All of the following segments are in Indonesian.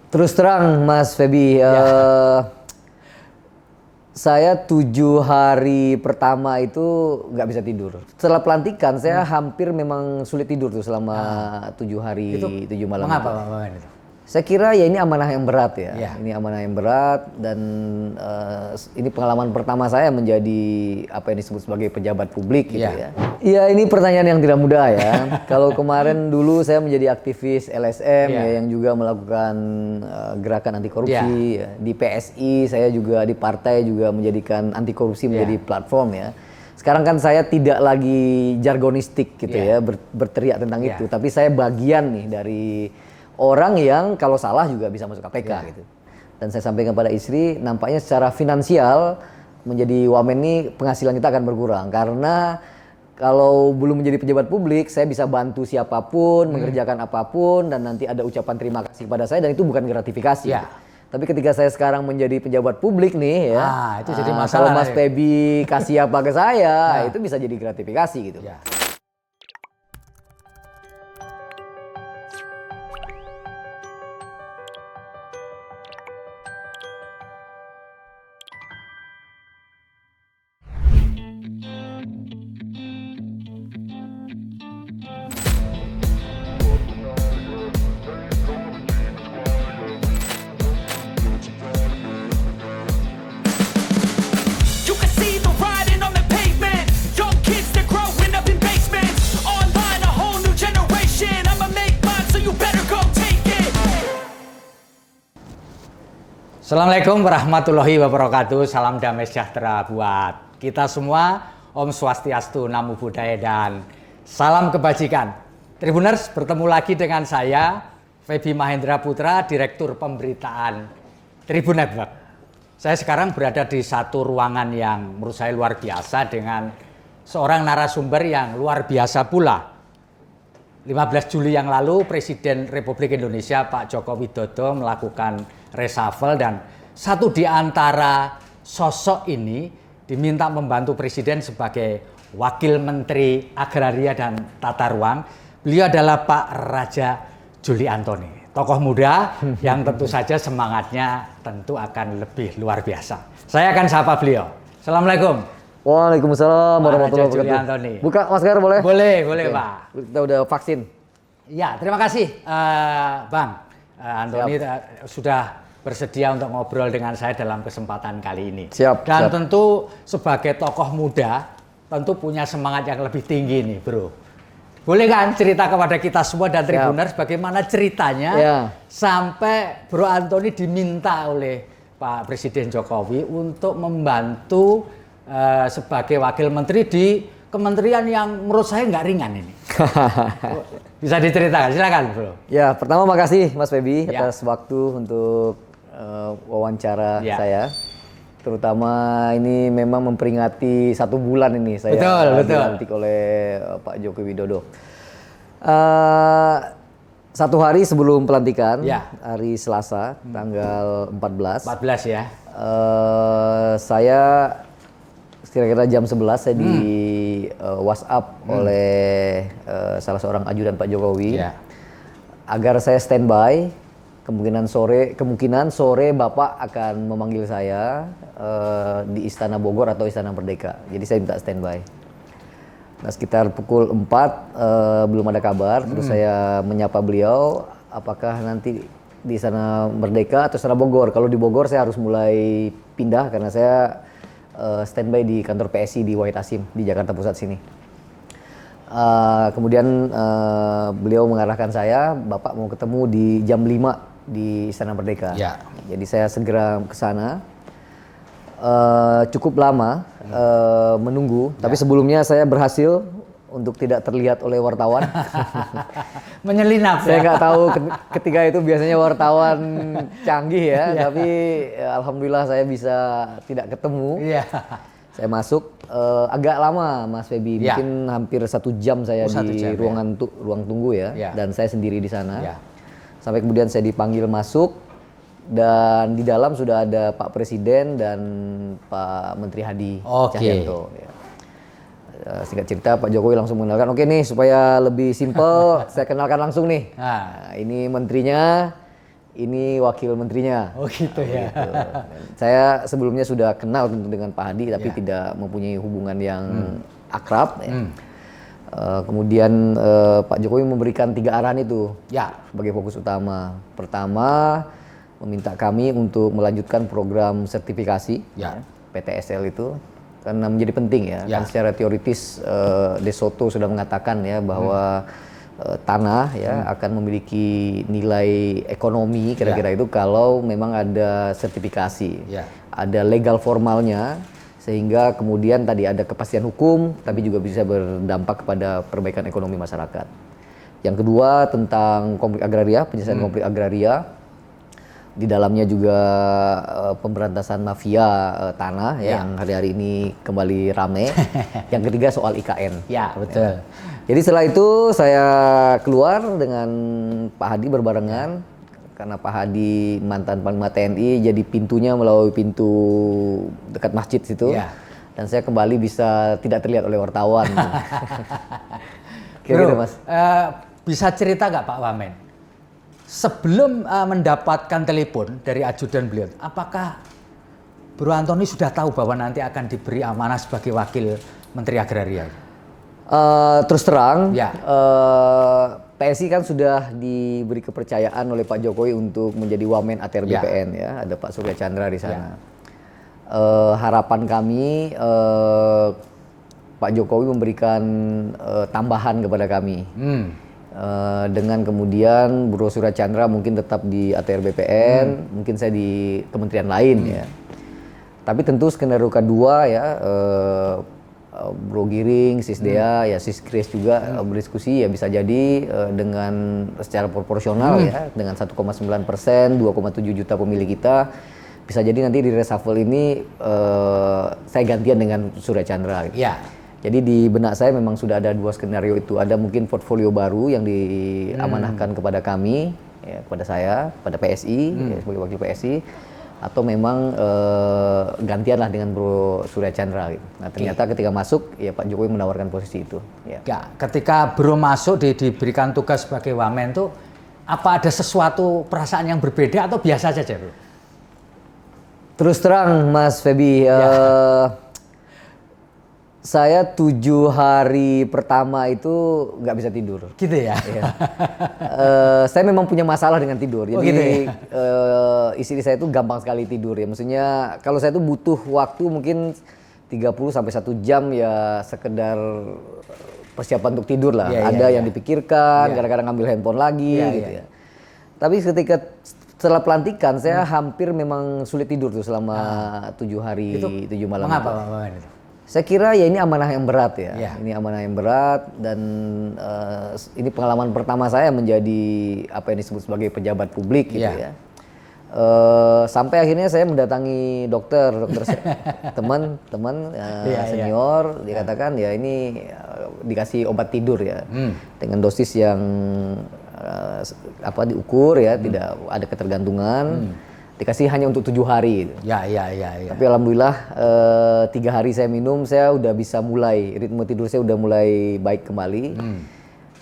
Terus terang Mas Feby, saya 7 hari pertama itu nggak bisa tidur. Setelah pelantikan saya hampir memang sulit tidur tuh selama 7 hari, 7 malam. Mengapa Pak itu? Saya kira ya ini amanah yang berat ya. Ini amanah yang berat dan ini pengalaman pertama saya menjadi apa yang disebut sebagai pejabat publik gitu ya. Iya, ini pertanyaan yang tidak mudah ya. Kalau kemarin dulu saya menjadi aktivis LSM ya, yang juga melakukan gerakan anti korupsi ya. Di PSI saya juga di partai juga menjadikan anti korupsi menjadi platform ya. Sekarang kan saya tidak lagi jargonistik gitu ya, berteriak tentang itu, tapi saya bagian nih dari orang yang kalau salah juga bisa masuk KPK gitu. Dan saya sampaikan pada istri, nampaknya secara finansial menjadi wamen ini penghasilan kita akan berkurang. Karena kalau belum menjadi pejabat publik, saya bisa bantu siapapun, mengerjakan apapun, dan nanti ada ucapan terima kasih kepada saya, dan itu bukan gratifikasi. Gitu. Tapi ketika saya sekarang menjadi pejabat publik nih ya, itu jadi masalah. kalau Mas Feby kasih apa ke saya, itu bisa jadi gratifikasi gitu. Assalamualaikum warahmatullahi wabarakatuh. Salam damai sejahtera buat kita semua. Om Swastiastu, Namo Buddhaya, dan salam kebajikan. Tribuners, bertemu lagi dengan saya, Feby Mahendra Putra, Direktur Pemberitaan Tribun Network. Saya sekarang berada di satu ruangan yang menurut saya luar biasa dengan seorang narasumber yang luar biasa pula. 15 Juli yang lalu, Presiden Republik Indonesia Pak Joko Widodo melakukan reshuffle, dan satu di antara sosok ini diminta membantu Presiden sebagai Wakil Menteri Agraria dan Tata Ruang. Beliau adalah Pak Raja Juli Antoni, tokoh muda yang tentu saja semangatnya tentu akan lebih luar biasa. Saya akan sapa beliau. Assalamualaikum. Waalaikumsalam warahmatullahi wabarakatuh. Buka masker boleh? Boleh Pak. Kita udah vaksin. Ya, terima kasih Bang Antoni sudah bersedia untuk ngobrol dengan saya dalam kesempatan kali ini. Dan tentu sebagai tokoh muda tentu punya semangat yang lebih tinggi nih, Bro. Boleh kan cerita kepada kita semua dan Tribuners bagaimana ceritanya sampai Bro Antoni diminta oleh Pak Presiden Jokowi untuk membantu sebagai wakil menteri di kementerian yang menurut saya nggak ringan ini. Bisa diceritakan, silakan Bro. Ya, pertama makasih Mas Feby atas waktu untuk wawancara saya. Terutama ini memang memperingati 1 bulan ini saya dilantik oleh Pak Joko Widodo. 1 hari sebelum pelantikan, hari Selasa, tanggal 14. 14 ya. Saya kira-kira jam 11 saya di WhatsApp oleh salah seorang ajudan Pak Jokowi agar saya standby. Kemungkinan sore Bapak akan memanggil saya di Istana Bogor atau Istana Merdeka. Jadi saya minta standby. Nah, sekitar pukul 4 belum ada kabar. Terus saya menyapa beliau, apakah nanti di Istana Merdeka atau Istana Bogor. Kalau di Bogor saya harus mulai pindah karena saya standby di kantor PSI di Wahid Hasim di Jakarta Pusat sini. Kemudian beliau mengarahkan saya, Bapak mau ketemu di jam 5 di Istana Merdeka. Jadi saya segera ke sana. Cukup lama menunggu, tapi sebelumnya saya berhasil untuk tidak terlihat oleh wartawan. Menyelinap. Saya nggak tahu ketika itu biasanya wartawan canggih ya, tapi alhamdulillah saya bisa tidak ketemu. Saya masuk agak lama Mas Feby, mungkin hampir 1 jam saya di ruang tunggu ya, dan saya sendiri di sana. Sampai kemudian saya dipanggil masuk, dan di dalam sudah ada Pak Presiden dan Pak Menteri Hadi Cahyanto. Singkat cerita Pak Jokowi langsung mengenalkan, oke nih supaya lebih simpel saya kenalkan langsung nih. Nah, ini menterinya, ini wakil menterinya. Oh gitu ya. Gitu. Saya sebelumnya sudah kenal tentu dengan Pak Hadi, tapi tidak mempunyai hubungan yang akrab. Ya. Kemudian Pak Jokowi memberikan 3 arahan itu sebagai fokus utama. Pertama, meminta kami untuk melanjutkan program sertifikasi PTSL itu. Karena menjadi penting ya. Kan secara teoritis De Soto sudah mengatakan ya bahwa tanah ya akan memiliki nilai ekonomi kira-kira itu kalau memang ada sertifikasi, ada legal formalnya, sehingga kemudian tadi ada kepastian hukum, tapi juga bisa berdampak kepada perbaikan ekonomi masyarakat. Yang kedua tentang konflik agraria, penyelesaian konflik agraria. Di dalamnya juga pemberantasan mafia tanah yang hari-hari ini kembali rame. Yang ketiga soal IKN. Ya, betul. Jadi setelah itu saya keluar dengan Pak Hadi berbarengan. Karena Pak Hadi mantan Panglima TNI, jadi pintunya melalui pintu dekat masjid situ. Dan saya kembali bisa tidak terlihat oleh wartawan. Kira-kira Mas. Bisa cerita nggak Pak Wamen? Sebelum mendapatkan telepon dari ajudan beliau, apakah Bro Antoni sudah tahu bahwa nanti akan diberi amanah sebagai wakil Menteri Agraria? Terus terang, PSI kan sudah diberi kepercayaan oleh Pak Jokowi untuk menjadi Wamen ATR BPN ya, ada Pak Surya Chandra di sana. Harapan kami Pak Jokowi memberikan tambahan kepada kami. Dengan kemudian Bro Surya Chandra mungkin tetap di ATR BPN, mungkin saya di kementerian lain ya. Tapi tentu skenario kedua ya, Bro Giring, Sisdea, ya Siskris juga berdiskusi ya bisa jadi dengan secara proporsional ya, dengan 1,9%, 2,7 juta pemilih kita, bisa jadi nanti di reshuffle ini saya gantian dengan Surya Chandra. Gitu. Jadi di benak saya memang sudah ada 2 skenario itu. Ada mungkin portfolio baru yang diamanahkan kepada kami, ya, kepada saya, pada PSI, ya, sebagai wakil PSI. Atau memang gantianlah dengan Bro Surya Chandra. Gitu. Nah ternyata ketika masuk, ya Pak Jokowi menawarkan posisi itu. Ya. Ketika Bro masuk, diberikan tugas sebagai Wamen tuh, apa ada sesuatu perasaan yang berbeda atau biasa saja Bro? Terus terang Mas Feby, saya 7 hari pertama itu nggak bisa tidur. Gitu ya? Saya memang punya masalah dengan tidur. Jadi gitu ya? Istri saya itu gampang sekali tidur ya. Maksudnya kalau saya itu butuh waktu mungkin 30 sampai 1 jam ya sekedar persiapan untuk tidur lah. Ada yang dipikirkan, kadang-kadang ngambil handphone lagi gitu ya. Tapi ketika setelah pelantikan saya hampir memang sulit tidur tuh selama 7 hari, 7 malam. Mengapa Pak itu? Saya kira ya ini amanah yang berat ya. Ini amanah yang berat dan ini pengalaman pertama saya menjadi apa yang disebut sebagai pejabat publik gitu ya. Sampai akhirnya saya mendatangi dokter teman senior, dikatakan ya ini dikasih obat tidur ya dengan dosis yang diukur ya, tidak ada ketergantungan. Dikasih hanya untuk 7 hari. Tapi alhamdulillah 3 hari saya minum, saya udah bisa mulai, ritme tidur saya udah mulai baik kembali.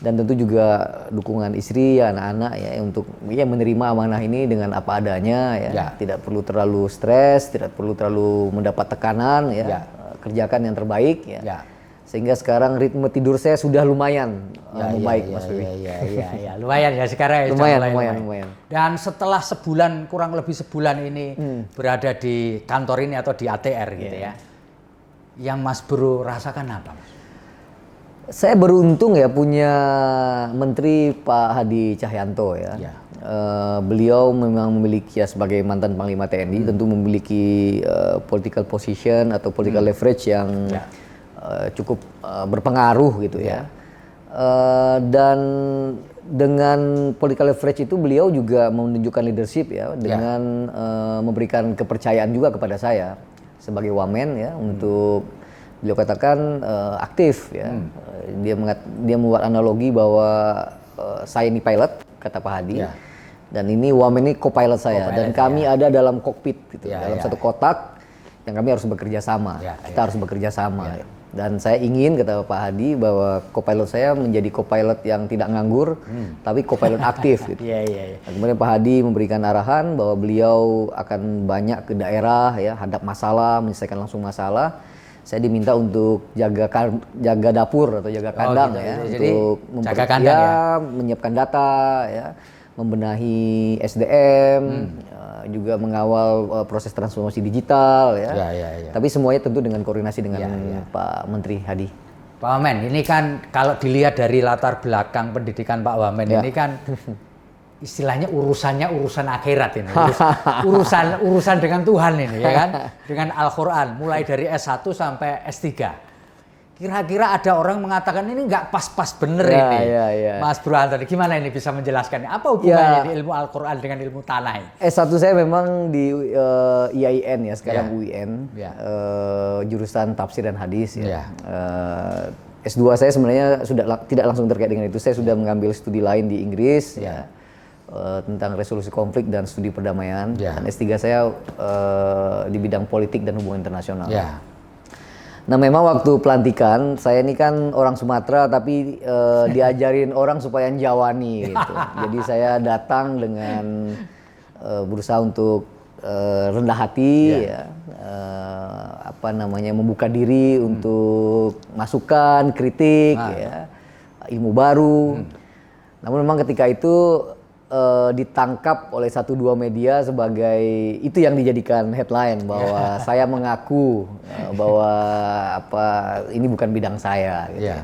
Dan tentu juga dukungan istri, anak-anak ya untuk menerima amanah ini dengan apa adanya ya. Tidak perlu terlalu stres, tidak perlu terlalu mendapat tekanan ya. Kerjakan yang terbaik ya. Sehingga sekarang ritme tidur saya sudah lumayan membaik Mas Feby. Lumayan ya sekarang ya. Lumayan. Dan setelah sebulan, kurang lebih sebulan ini berada di kantor ini atau di ATR gitu ya. Yang Mas Bro rasakan apa Mas? Saya beruntung ya punya Menteri Pak Hadi Cahyanto ya. Beliau memang memiliki ya sebagai mantan Panglima TNI tentu memiliki political position atau political leverage yang cukup berpengaruh gitu ya. Dan dengan political leverage itu beliau juga menunjukkan leadership ya dengan memberikan kepercayaan juga kepada saya sebagai Wamen ya untuk beliau katakan aktif ya. Dia membuat analogi bahwa saya ini pilot kata Pak Hadi. Dan ini Wamen ini co-pilot saya dan kami ada dalam kokpit gitu dalam satu kotak yang kami harus bekerja sama. Kita harus bekerja sama. Dan saya ingin, kata Pak Hadi, bahwa co-pilot saya menjadi co-pilot yang tidak nganggur, tapi co-pilot aktif. Gitu. Dan kemudian Pak Hadi memberikan arahan bahwa beliau akan banyak ke daerah, ya, hadap masalah, menyelesaikan langsung masalah. Saya diminta untuk jaga dapur atau jaga kandang, gitu. ya, Jadi, untuk jaga kandang, ya, menyiapkan data, ya, membenahi SDM. Juga mengawal proses transformasi digital, ya. Tapi semuanya tentu dengan koordinasi dengan Pak Menteri Hadi. Pak Wamen, ini kan kalau dilihat dari latar belakang pendidikan Pak Wamen, ini kan istilahnya urusan akhirat ini, urusan dengan Tuhan ini, ya kan, dengan Al-Quran, mulai dari S1 sampai S3. Kira-kira ada orang mengatakan ini nggak pas-pas bener ini. Mas Bro Antoni, gimana ini bisa menjelaskannya? Apa hubungannya di ilmu Al-Quran dengan ilmu tanah ini? S1 saya memang di IAIN, ya, sekarang UIN, jurusan tafsir dan hadis. Ya. S2 saya sebenarnya sudah tidak langsung terkait dengan itu. Saya sudah mengambil studi lain di Inggris, ya, tentang resolusi konflik dan studi perdamaian. Dan S3 saya di bidang politik dan hubungan internasional. Nah, memang waktu pelantikan, saya ini kan orang Sumatera tapi diajarin orang supaya Jawani gitu. Jadi saya datang dengan berusaha untuk rendah hati, ya, membuka diri untuk masukan, kritik, ya, ilmu baru. Namun memang ketika itu ditangkap oleh 1-2 media sebagai itu yang dijadikan headline bahwa saya mengaku bahwa ini bukan bidang saya. Gitu.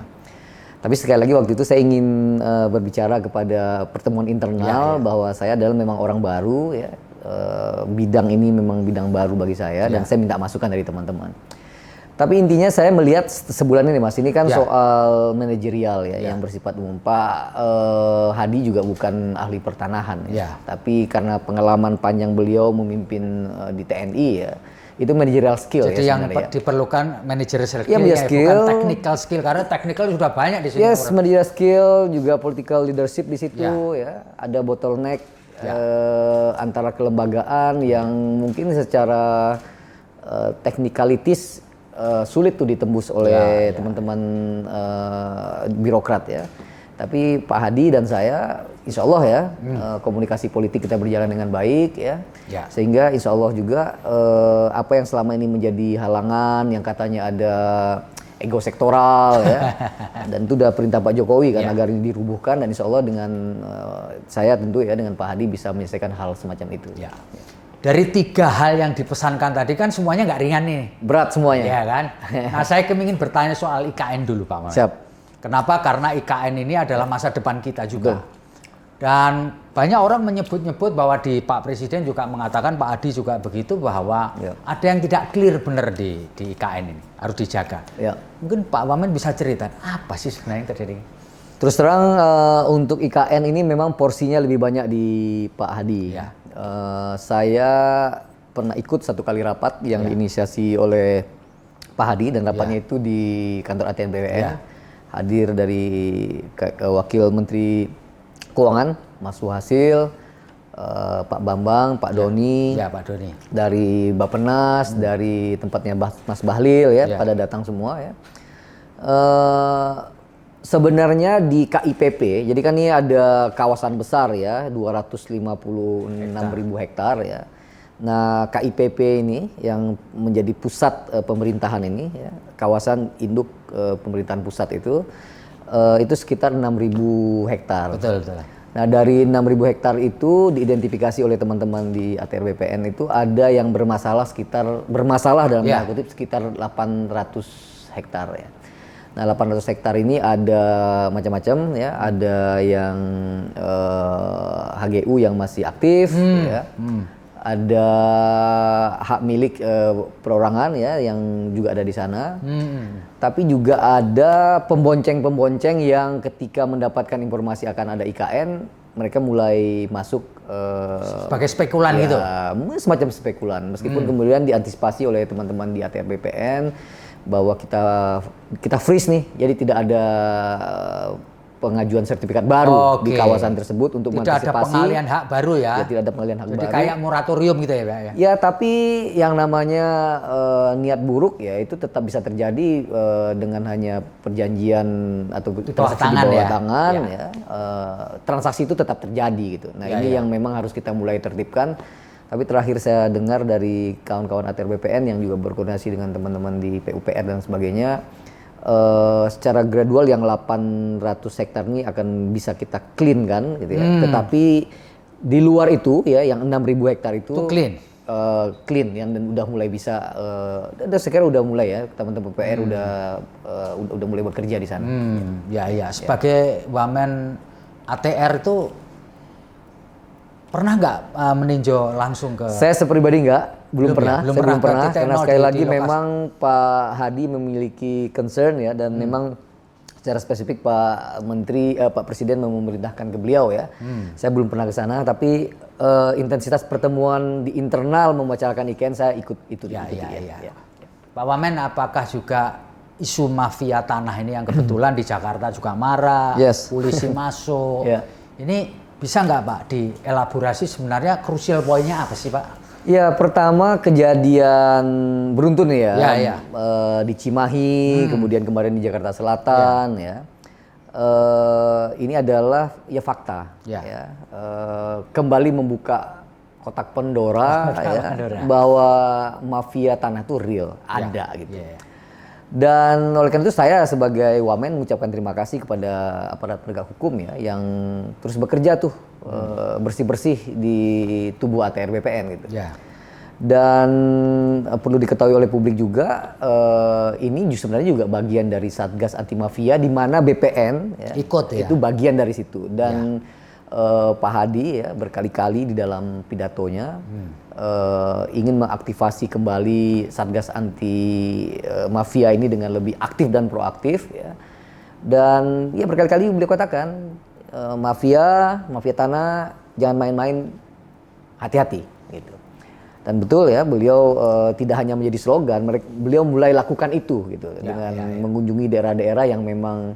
Tapi sekali lagi waktu itu saya ingin berbicara kepada pertemuan internal bahwa saya adalah memang orang baru, ya. Bidang ini memang bidang baru bagi saya dan saya minta masukan dari teman-teman. Tapi intinya saya melihat sebulan ini, Mas, ini kan soal manajerial, ya, yang bersifat umum. Pak Hadi juga bukan ahli pertanahan, ya. Tapi karena pengalaman panjang beliau memimpin di TNI, ya, itu managerial skill. Jadi ya, yang diperlukan managerial skill, skill, bukan technical skill, karena technical sudah banyak di sini. Yes, managerial skill, juga political leadership di situ, ya. Ada bottleneck antara kelembagaan yang mungkin secara teknikalitis sulit tuh ditembus oleh teman-teman birokrat, ya. Tapi Pak Hadi dan saya, insya Allah, ya, komunikasi politik kita berjalan dengan baik, ya. Sehingga insya Allah juga apa yang selama ini menjadi halangan, yang katanya ada ego sektoral, ya, dan itu udah perintah Pak Jokowi kan agar ini dirubuhkan, dan insya Allah dengan saya tentu, ya, dengan Pak Hadi bisa menyelesaikan hal semacam itu. Dari 3 hal yang dipesankan tadi kan semuanya nggak ringan nih. Berat semuanya. Ya kan? Nah, saya ingin bertanya soal IKN dulu, Pak Mas. Siap. Kenapa? Karena IKN ini adalah masa depan kita juga. Dan banyak orang menyebut-nyebut bahwa di Pak Presiden juga mengatakan, Pak Hadi juga begitu, bahwa ada yang tidak clear benar di IKN ini. Harus dijaga. Mungkin Pak Wamen bisa cerita, apa sih sebenarnya yang terjadi? Terus terang untuk IKN ini memang porsinya lebih banyak di Pak Hadi. Saya pernah ikut 1 kali rapat yang diinisiasi oleh Pak Hadi, dan rapatnya itu di kantor ATN BPN. Hadir dari Wakil Menteri Keuangan, Mas Suhasil, Pak Bambang, Pak Doni, Pak Doni, dari Bappenas, dari tempatnya Mas Bahlil, ya, pada datang semua, ya. Sebenarnya di KIPP, jadi kan ini ada kawasan besar, ya, 256.000 hektar, ya. Nah, KIPP ini yang menjadi pusat pemerintahan ini, ya, kawasan induk pemerintahan pusat itu sekitar 6.000 hektar. Betul. Nah, dari 6.000 hektar itu diidentifikasi oleh teman-teman di ATR BPN itu ada yang bermasalah dalam tanda kutip sekitar 800 hektar, ya. Nah, 800 hektar ini ada macam-macam, ya. Ada yang HGU yang masih aktif, ya. Ada hak milik perorangan, ya, yang juga ada di sana. Tapi juga ada pembonceng-pembonceng yang ketika mendapatkan informasi akan ada IKN, mereka mulai masuk sebagai spekulan, gitu. Semacam spekulan. Meskipun kemudian diantisipasi oleh teman-teman di ATR BPN bahwa kita freeze nih, jadi tidak ada pengajuan sertifikat baru di kawasan tersebut untuk mengantisipasi. Tidak ada pengalihan hak baru ya? Ya, tidak ada pengalihan hak baru. Jadi kayak moratorium gitu ya Pak ya? Ya, tapi yang namanya niat buruk ya itu tetap bisa terjadi dengan hanya perjanjian atau transaksi di bawah tangan ya. Transaksi itu tetap terjadi gitu. Nah ini yang memang harus kita mulai tertibkan. Tapi terakhir saya dengar dari kawan-kawan ATR BPN yang juga berkoordinasi dengan teman-teman di PUPR dan sebagainya, secara gradual yang 800 hektar ini akan bisa kita clean kan gitu ya. Tetapi di luar itu ya yang 6.000 hektar itu clean. Clean yang dan udah mulai bisa sekarang udah mulai ya teman-teman PUPR udah mulai bekerja di sana. Ya sebagai wamen ATR itu pernah nggak meninjau langsung ke? Saya sepribadi belum pernah karena sekali lagi memang Pak Hadi memiliki concern ya dan memang secara spesifik Pak Menteri Pak Presiden memerintahkan ke beliau ya. Saya belum pernah ke sana tapi intensitas pertemuan di internal membicarakan IKN saya ikut itu. Ya. Pak Wamen, apakah juga isu mafia tanah ini yang kebetulan di Jakarta juga marah, polisi masuk. Ini bisa nggak Pak dielaborasi sebenarnya krusial poinnya apa sih Pak? Ya pertama kejadian beruntun ya, di Cimahi, kemudian kemarin di Jakarta Selatan ya. Ini adalah ya fakta ya. Kembali membuka kotak Pandora bahwa mafia tanah itu real, ada gitu. Dan oleh karena itu saya sebagai wamen mengucapkan terima kasih kepada aparat penegak hukum ya yang terus bekerja tuh bersih-bersih di tubuh ATR BPN gitu. Dan perlu diketahui oleh publik juga ini sebenarnya juga bagian dari Satgas Anti Mafia di mana BPN ikut itu bagian dari situ dan Pak Hadi ya berkali-kali di dalam pidatonya ingin mengaktifasi kembali Satgas Anti Mafia ini dengan lebih aktif dan proaktif ya. Dan ya berkali-kali beliau katakan mafia tanah jangan main-main, hati-hati gitu. Dan betul ya beliau tidak hanya menjadi slogan, beliau mulai lakukan itu gitu dengan mengunjungi daerah-daerah yang memang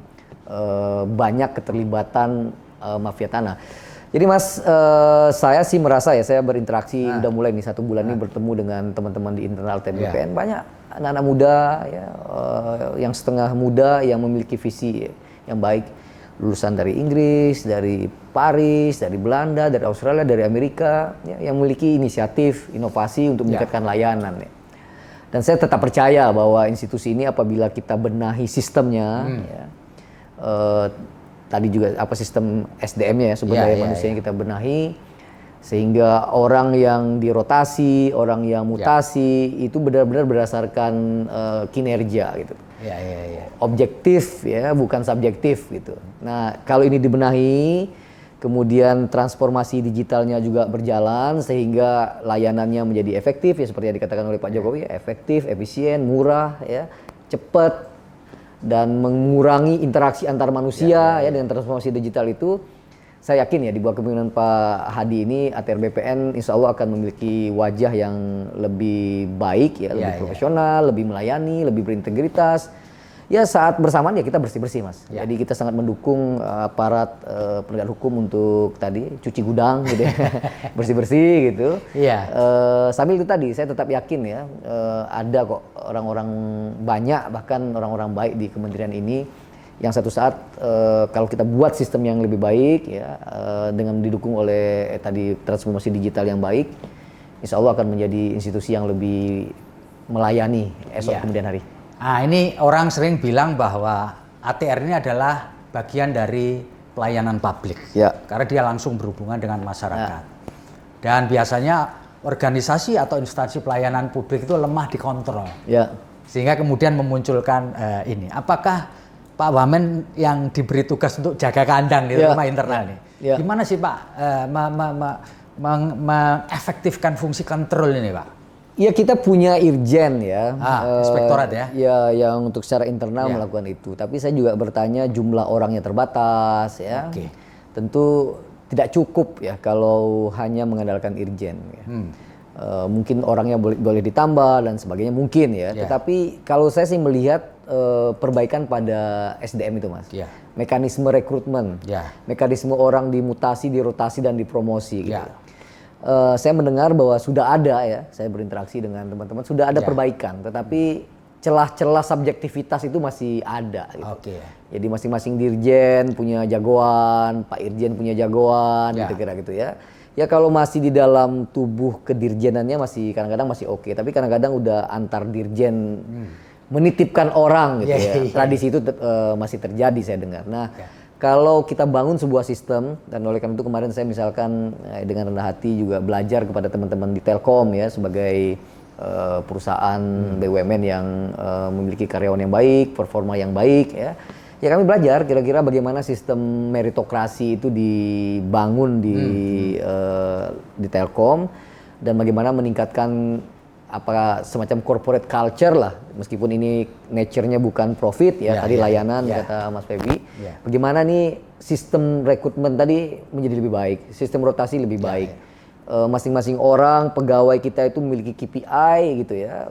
banyak keterlibatan mafia tanah. Jadi Mas, saya sih merasa ya, saya berinteraksi udah mulai nih 1 bulan ini bertemu dengan teman-teman di internal TBPN, banyak anak-anak muda ya, yang setengah muda yang memiliki visi yang baik, lulusan dari Inggris, dari Paris, dari Belanda, dari Australia, dari Amerika, ya, yang memiliki inisiatif, inovasi untuk meningkatkan layanan. Ya. Dan saya tetap percaya bahwa institusi ini apabila kita benahi sistemnya, tadi juga sistem SDM-nya ya, sumber daya manusianya kita benahi sehingga orang yang dirotasi, orang yang mutasi itu benar-benar berdasarkan kinerja gitu. Objektif ya, bukan subjektif gitu. Nah, kalau ini dibenahi, kemudian transformasi digitalnya juga berjalan sehingga layanannya menjadi efektif ya seperti yang dikatakan oleh Pak Jokowi, efektif, efisien, murah ya, cepat dan mengurangi interaksi antar manusia ya dengan transformasi digital itu, saya yakin ya di bawah kepemimpinan Pak Hadi ini ATR BPN insya Allah akan memiliki wajah yang lebih baik ya, lebih profesional, lebih melayani, lebih berintegritas. Ya saat bersamaan ya kita bersih-bersih Mas. Jadi kita sangat mendukung aparat penegak hukum untuk tadi cuci gudang gitu ya. Bersih-bersih gitu. Sambil itu tadi saya tetap yakin ya ada kok orang-orang banyak bahkan orang-orang baik di kementerian ini yang satu saat kalau kita buat sistem yang lebih baik ya dengan didukung oleh tadi transformasi digital yang baik, insya Allah akan menjadi institusi yang lebih melayani esok kemudian hari. Nah, ini orang sering bilang bahwa ATR ini adalah bagian dari pelayanan publik, karena dia langsung berhubungan dengan masyarakat. Dan biasanya organisasi atau instansi pelayanan publik itu lemah dikontrol, sehingga kemudian memunculkan ini. Apakah Pak Wamen yang diberi tugas untuk jaga kandang di rumah internal ini, gimana sih Pak mengefektifkan fungsi kontrol ini Pak? Ya kita punya Irjen ya, inspektorat ya. Ya yang untuk secara internal melakukan itu. Tapi saya juga bertanya jumlah orangnya terbatas ya. Tentu tidak cukup ya kalau hanya mengandalkan Irjen. Ya. Mungkin orangnya boleh ditambah dan sebagainya mungkin ya. Tetapi kalau saya sih melihat perbaikan pada SDM itu, Mas. Ya. Mekanisme rekrutmen, mekanisme orang dimutasi, dirotasi dan dipromosi gitu. Saya mendengar bahwa sudah ada ya, saya berinteraksi dengan teman-teman, sudah ada perbaikan, tetapi celah-celah subjektivitas itu masih ada gitu. Jadi masing-masing dirjen punya jagoan, Pak Irjen punya jagoan, gitu kira gitu ya. Ya kalau masih di dalam tubuh kedirjenannya masih kadang-kadang masih oke, tapi kadang-kadang udah antar dirjen menitipkan orang gitu ya. Tradisi itu masih terjadi saya dengar. Nah, kalau kita bangun sebuah sistem, dan oleh karena itu kemarin saya misalkan dengan rendah hati juga belajar kepada teman-teman di Telkom ya, sebagai perusahaan BUMN yang memiliki karyawan yang baik, performa yang baik ya. Ya kami belajar kira-kira bagaimana sistem meritokrasi itu dibangun di Telkom, dan bagaimana meningkatkan semacam corporate culture lah, meskipun ini nature-nya bukan profit ya, tadi layanan kata Mas Feby. Bagaimana nih sistem rekrutmen tadi menjadi lebih baik, sistem rotasi lebih baik. Masing-masing orang pegawai kita itu memiliki KPI gitu ya,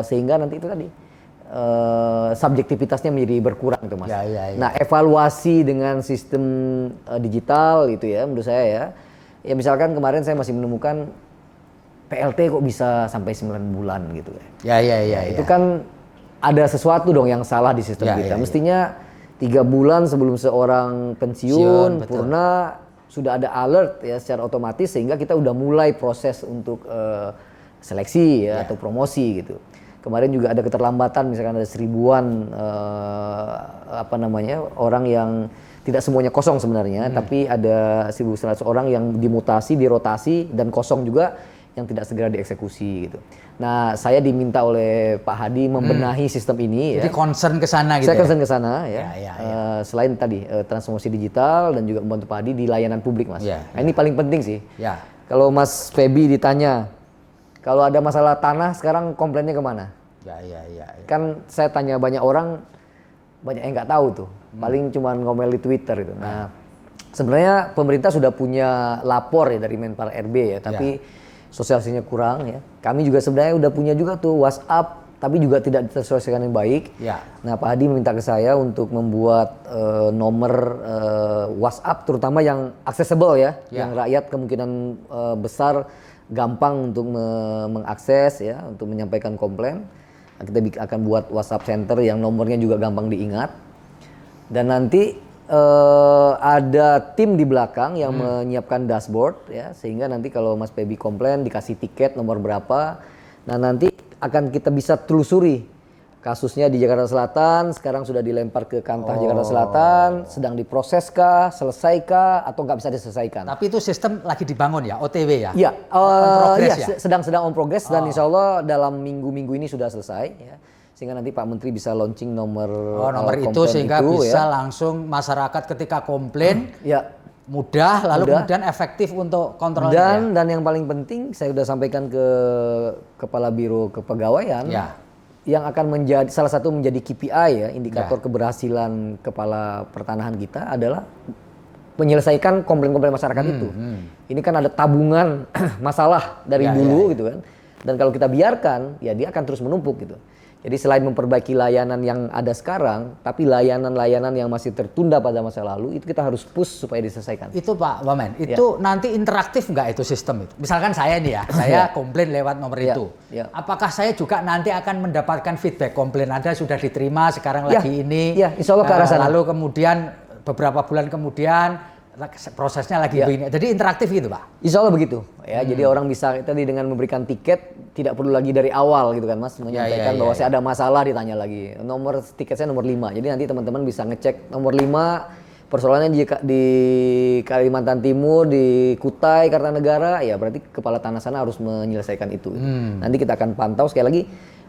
sehingga nanti itu tadi subjektivitasnya menjadi berkurang tuh, Mas. Nah, evaluasi dengan sistem digital itu ya, menurut saya ya misalkan kemarin saya masih menemukan PLT kok bisa sampai 9 bulan gitu ya. Itu kan ada sesuatu dong yang salah di sistem kita. Mestinya 3 bulan sebelum seorang pensiun purna sudah ada alert ya secara otomatis, sehingga kita udah mulai proses untuk seleksi ya, atau promosi gitu. Kemarin juga ada keterlambatan, misalkan ada 1000-an orang yang tidak semuanya kosong sebenarnya, tapi ada 1.100 orang yang dimutasi, dirotasi, dan kosong juga yang tidak segera dieksekusi gitu. Nah, saya diminta oleh Pak Hadi membenahi sistem ini. Jadi concern ke sana gitu. Saya concern ke sana ya. Selain tadi transformasi digital dan juga membantu Pak Hadi di layanan publik, Mas. Nah, ini paling penting sih. Kalau Mas Feby ditanya, kalau ada masalah tanah sekarang komplainnya kemana? Kan saya tanya banyak orang, banyak yang nggak tahu tuh. Paling cuma ngomel di Twitter itu. Nah, sebenarnya pemerintah sudah punya lapor ya dari Menpar RB ya, tapi sosialisasinya kurang ya. Kami juga sebenarnya udah punya juga tuh WhatsApp, tapi juga tidak disosialisasikan yang baik. Nah, Pak Hadi meminta ke saya untuk membuat nomor WhatsApp, terutama yang accessible ya, yang rakyat kemungkinan besar gampang untuk mengakses ya, untuk menyampaikan komplain. Kita akan buat WhatsApp center yang nomornya juga gampang diingat, dan nanti ada tim di belakang yang menyiapkan dashboard ya, sehingga nanti kalau Mas Feby komplain dikasih tiket nomor berapa. Nah, nanti akan kita bisa telusuri kasusnya di Jakarta Selatan, sekarang sudah dilempar ke Kantah Jakarta Selatan, sedang diproseskah, selesaikah, atau nggak bisa diselesaikan. Tapi itu sistem lagi dibangun ya, OTW ya? Iya, sedang on progress, dan insya Allah dalam minggu-minggu ini sudah selesai ya. Sehingga nanti Pak Menteri bisa launching nomor itu, sehingga itu, bisa langsung masyarakat ketika komplain mudah, lalu kemudian efektif untuk kontrolnya. Dan yang paling penting saya sudah sampaikan ke Kepala Biro Kepegawaian, yang akan menjadi salah satu menjadi KPI ya, indikator keberhasilan kepala pertanahan kita adalah menyelesaikan komplain-komplain masyarakat itu. Ini kan ada tabungan masalah dari dulu gitu kan. Dan kalau kita biarkan, ya dia akan terus menumpuk gitu. Jadi selain memperbaiki layanan yang ada sekarang, tapi layanan-layanan yang masih tertunda pada masa lalu, itu kita harus push supaya diselesaikan. Itu Pak Wamen, itu nanti interaktif nggak itu sistem itu? Misalkan saya nih ya, saya komplain lewat nomor itu. Apakah saya juga nanti akan mendapatkan feedback komplain Anda sudah diterima, sekarang lagi ini? Insya Allah ke arah sana. Lalu kemudian beberapa bulan kemudian prosesnya lagi begini. Jadi interaktif gitu, Pak? Insya Allah begitu. Ya, jadi orang bisa tadi dengan memberikan tiket, tidak perlu lagi dari awal gitu kan, Mas, menyampaikan bahwa saya ada masalah, ditanya lagi. Nomor tiket saya nomor 5. Jadi nanti teman-teman bisa ngecek nomor 5, persoalannya di Kalimantan Timur, di Kutai, Kartanegara, ya berarti kepala tanah sana harus menyelesaikan itu. Nanti kita akan pantau sekali lagi,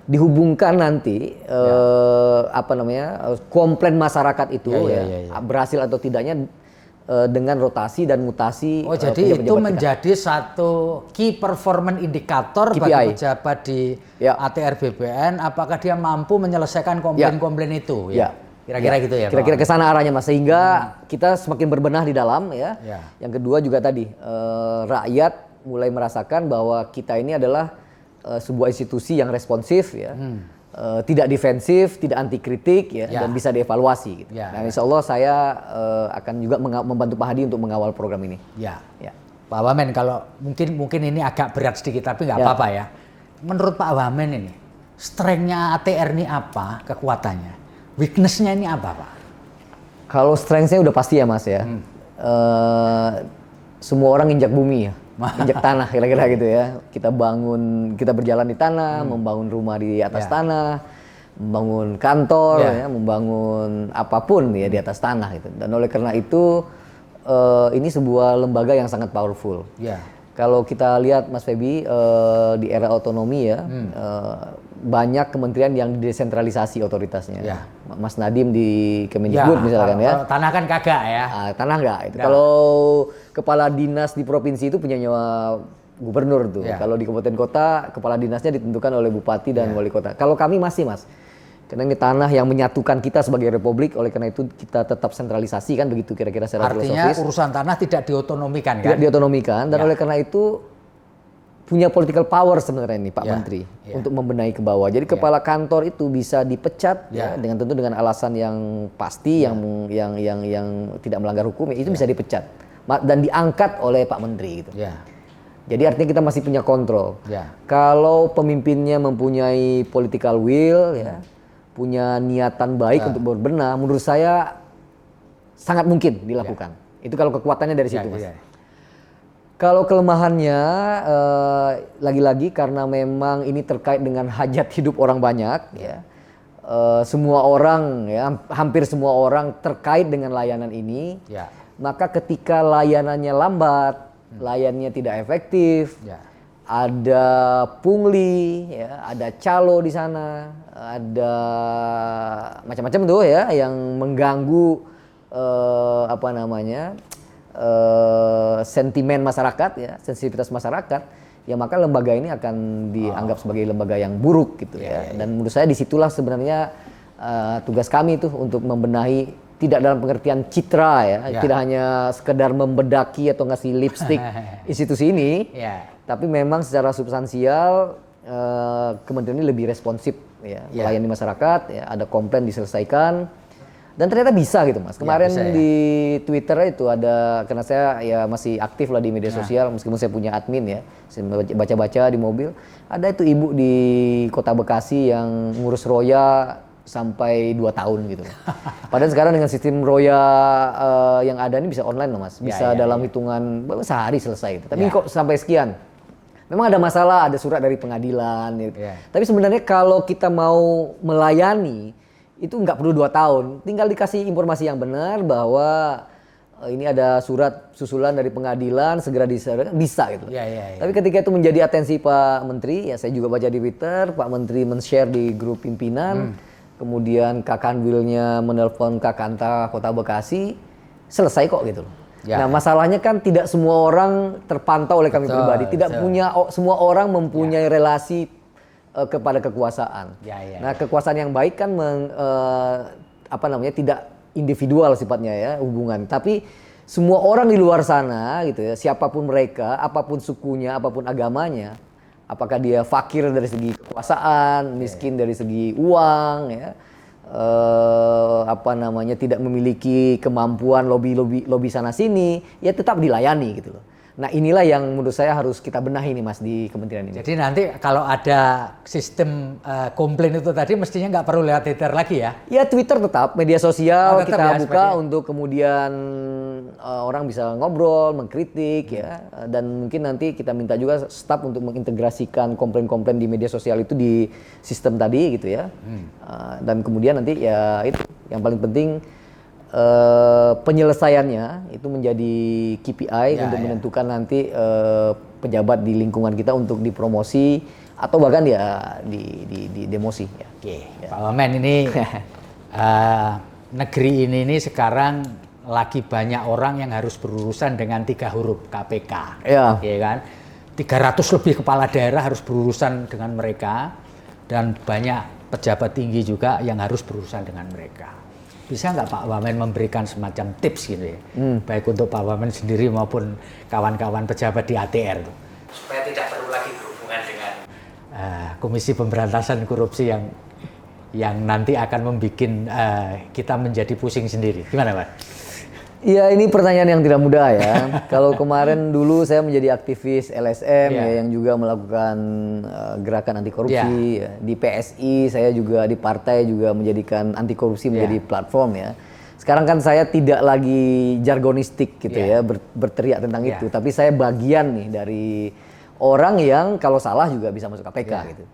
dihubungkan nanti komplain masyarakat itu berhasil atau tidaknya dengan rotasi dan mutasi. Jadi itu menjadi satu key performance indicator bagi pejabat di ATR BPN, apakah dia mampu menyelesaikan komplain-komplain itu ya. Kira-kira gitu ya. Kira-kira ke sana arahnya, Mas, sehingga kita semakin berbenah di dalam ya. Yang kedua juga tadi rakyat mulai merasakan bahwa kita ini adalah sebuah institusi yang responsif ya. tidak defensif, tidak anti kritik ya, dan bisa dievaluasi gitu. Nah, insya Allah saya akan juga membantu Pak Hadi untuk mengawal program ini. Ya. Pak Wamen, kalau mungkin ini agak berat sedikit tapi nggak apa-apa ya. Menurut Pak Wamen ini, strength-nya ATR ini apa, kekuatannya? Weakness-nya ini apa, Pak? Kalau strength-nya udah pasti ya Mas ya. Semua orang injak bumi ya. Injak tanah kira-kira gitu ya. Kita berjalan di tanah, membangun rumah di atas tanah, membangun kantor, ya, membangun apapun ya di atas tanah gitu. Dan oleh karena itu ini sebuah lembaga yang sangat powerful. Kalau kita lihat Mas Feby di era otonomi ya, banyak kementerian yang desentralisasi otoritasnya. Mas Nadiem di Kemendikbud misalkan ya. Tanah kan kagak ya. Tanah enggak. Itu. Kalau kepala dinas di provinsi itu punya nyawa gubernur tuh. Kalau di kabupaten kota, kepala dinasnya ditentukan oleh bupati dan wali kota. Kalau kami masih Mas, karena ini tanah yang menyatukan kita sebagai republik, oleh karena itu kita tetap sentralisasi kan begitu kira-kira secara filosofis. Artinya urusan tanah tidak diotonomikan kan? Tidak diotonomikan dan oleh karena itu punya political power sebenarnya ini Pak Menteri untuk membenahi ke bawah. Jadi kepala kantor itu bisa dipecat ya, dengan tentu dengan alasan yang pasti yang tidak melanggar hukum itu bisa dipecat dan diangkat oleh Pak Menteri gitu. Jadi artinya kita masih punya kontrol. Kalau pemimpinnya mempunyai political will ya, punya niatan baik untuk berbenah, menurut saya sangat mungkin dilakukan. Itu kalau kekuatannya dari situ Mas. Kalau kelemahannya, lagi-lagi karena memang ini terkait dengan hajat hidup orang banyak, ya, semua orang, ya, hampir semua orang terkait dengan layanan ini, maka ketika layanannya lambat, layanannya tidak efektif, ada pungli, ya, ada calo di sana, ada macam-macam tuh ya yang mengganggu sentimen masyarakat ya, sensitivitas masyarakat ya, maka lembaga ini akan dianggap sebagai lembaga yang buruk gitu ya. Dan menurut saya disitulah sebenarnya tugas kami tuh untuk membenahi, tidak dalam pengertian citra ya, tidak hanya sekedar membedaki atau ngasih lipstick institusi ini, tapi memang secara substansial kementerian ini lebih responsif ya, melayani masyarakat ya, ada komplain diselesaikan. Dan ternyata bisa gitu Mas. Kemarin di Twitter itu ada, karena saya ya masih aktif lah di media sosial, meskipun saya punya admin ya, saya baca-baca di mobil, ada itu ibu di Kota Bekasi yang ngurus roya sampai 2 tahun gitu. Padahal sekarang dengan sistem roya yang ada ini bisa online loh Mas, bisa dalam hitungan sehari selesai gitu. Tapi kok sampai sekian? Memang ada masalah, ada surat dari pengadilan gitu. Tapi sebenarnya kalau kita mau melayani itu nggak perlu 2 tahun, tinggal dikasih informasi yang benar bahwa ini ada surat susulan dari pengadilan, segera diserahkan, bisa gitu. Tapi ketika itu menjadi atensi Pak Menteri, ya saya juga baca di Twitter, Pak Menteri men-share di grup pimpinan, kemudian Kakanwilnya menelpon Kakanta Kota Bekasi, selesai kok gitu loh. Nah masalahnya kan tidak semua orang terpantau oleh kami pribadi, tidak punya semua orang mempunyai relasi kepada kekuasaan. Nah, kekuasaan yang baik kan tidak individual sifatnya ya hubungan, tapi semua orang di luar sana gitu ya, siapapun mereka, apapun sukunya, apapun agamanya, apakah dia fakir dari segi kekuasaan, miskin dari segi uang ya, tidak memiliki kemampuan lobby sana sini, ya tetap dilayani gitu loh. Nah inilah yang menurut saya harus kita benahi nih Mas di kementerian ini. Jadi nanti kalau ada sistem komplain itu tadi mestinya nggak perlu lewat Twitter lagi ya? Ya Twitter tetap, media sosial kita buka untuk kemudian orang bisa ngobrol, mengkritik ya. Dan mungkin nanti kita minta juga staf untuk mengintegrasikan komplain-komplain di media sosial itu di sistem tadi gitu ya. Dan kemudian nanti ya itu yang paling penting, penyelesaiannya itu menjadi KPI untuk menentukan nanti pejabat di lingkungan kita untuk dipromosi atau bahkan ya di demosi ya. Pak Wamen ini negeri ini sekarang lagi banyak orang yang harus berurusan dengan 3 huruf KPK. Ya kan? 300 lebih kepala daerah harus berurusan dengan mereka dan banyak pejabat tinggi juga yang harus berurusan dengan mereka. Bisa nggak Pak Wamen memberikan semacam tips gitu ya, baik untuk Pak Wamen sendiri maupun kawan-kawan pejabat di ATR itu, supaya tidak perlu lagi berhubungan dengan Komisi Pemberantasan Korupsi yang yang nanti akan membuat kita menjadi pusing sendiri? Gimana, Pak? Iya, ini pertanyaan yang tidak mudah ya. Kalau kemarin dulu saya menjadi aktivis LSM ya, yang juga melakukan gerakan anti korupsi. Ya. Di PSI saya juga di partai juga menjadikan anti korupsi menjadi platform ya. Sekarang kan saya tidak lagi jargonistik gitu ya, berteriak tentang itu. Tapi saya bagian nih dari orang yang kalau salah juga bisa masuk KPK gitu.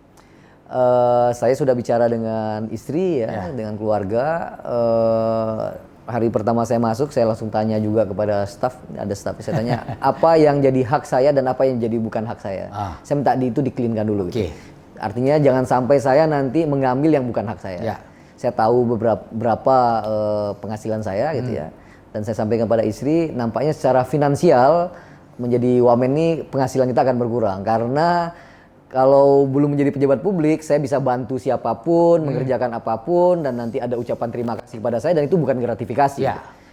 Saya sudah bicara dengan istri ya, dengan keluarga. Hari pertama saya masuk, saya langsung tanya juga kepada staf, ada staf, saya tanya apa yang jadi hak saya dan apa yang jadi bukan hak saya. Saya minta itu di-clean-kan dulu. Gitu. Artinya jangan sampai saya nanti mengambil yang bukan hak saya. Saya tahu berapa penghasilan saya gitu ya. Dan saya sampaikan pada istri, nampaknya secara finansial menjadi wamen ini penghasilan kita akan berkurang. Karena kalau belum menjadi pejabat publik, saya bisa bantu siapapun, mengerjakan apapun, dan nanti ada ucapan terima kasih kepada saya, dan itu bukan gratifikasi.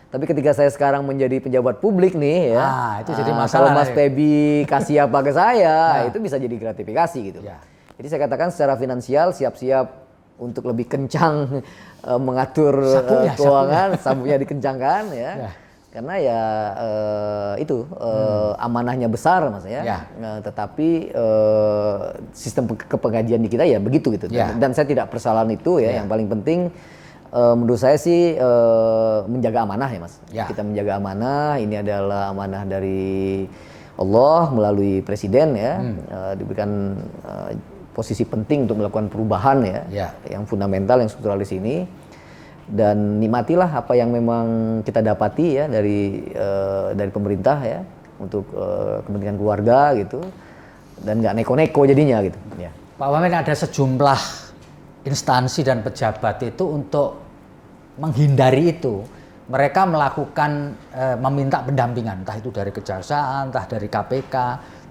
Tapi ketika saya sekarang menjadi pejabat publik nih ya, itu jadi masalah. kalau Mas Febi kasih apa ke saya, itu bisa jadi gratifikasi gitu. Jadi saya katakan secara finansial siap-siap untuk lebih kencang mengatur keuangan, sabuknya dikencangkan ya. Karena ya itu amanahnya besar mas ya. Tetapi sistem kepenggajian di kita ya begitu gitu. Dan saya tidak persalahan itu ya. Yang paling penting menurut saya sih menjaga amanah ya mas. Kita menjaga amanah, ini adalah amanah dari Allah melalui presiden ya. Diberikan posisi penting untuk melakukan perubahan ya. Yang fundamental, yang strukturalis ini. Dan nikmatilah apa yang memang kita dapati ya dari pemerintah ya untuk kepentingan keluarga gitu, dan nggak neko-neko jadinya gitu. Pak Wamen, ada sejumlah instansi dan pejabat itu untuk menghindari itu, mereka melakukan meminta pendampingan, entah itu dari kejaksaan, entah dari KPK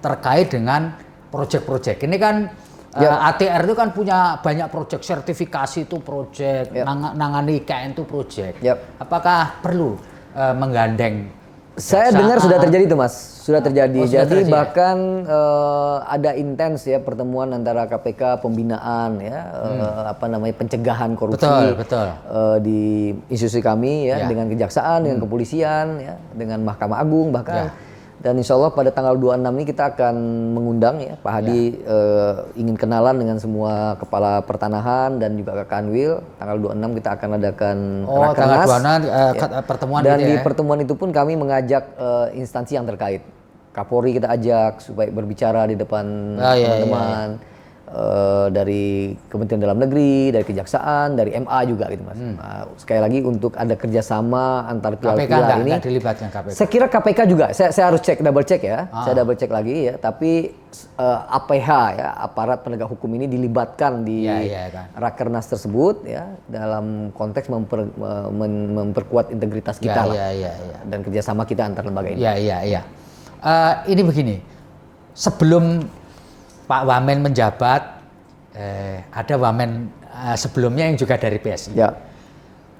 terkait dengan proyek-proyek. Ini kan ATR itu kan punya banyak proyek, sertifikasi itu proyek, nangani IKN itu proyek. Apakah perlu menggandeng? Saya dengar sudah terjadi itu mas, sudah terjadi. Jadi bahkan ada intens ya pertemuan antara KPK pembinaan ya, pencegahan korupsi di institusi kami ya, dengan kejaksaan, dengan kepolisian ya, dengan Mahkamah Agung bahkan. Dan insya Allah pada tanggal 26 ini kita akan mengundang ya Pak Hadi ingin kenalan dengan semua kepala pertanahan dan juga Kanwil. Tanggal 26 kita akan adakan rakernas. Pertemuan dan di pertemuan itu pun kami mengajak instansi yang terkait. Kapolri kita ajak supaya berbicara di depan teman-teman. Dari Kementerian Dalam Negeri, dari Kejaksaan, dari MA juga gitu mas. Sekali lagi untuk ada kerjasama antar pihak-pihak ini. KPK dilibatkan KPK. Saya kira KPK juga. Saya harus double check ya. Saya double check lagi ya. Tapi APH ya, aparat penegak hukum ini dilibatkan di rakernas tersebut ya dalam konteks memperkuat integritas kita dan kerjasama kita antar lembaga ini. Ini begini. Sebelum Pak Wamen menjabat, ada Wamen sebelumnya yang juga dari PSI.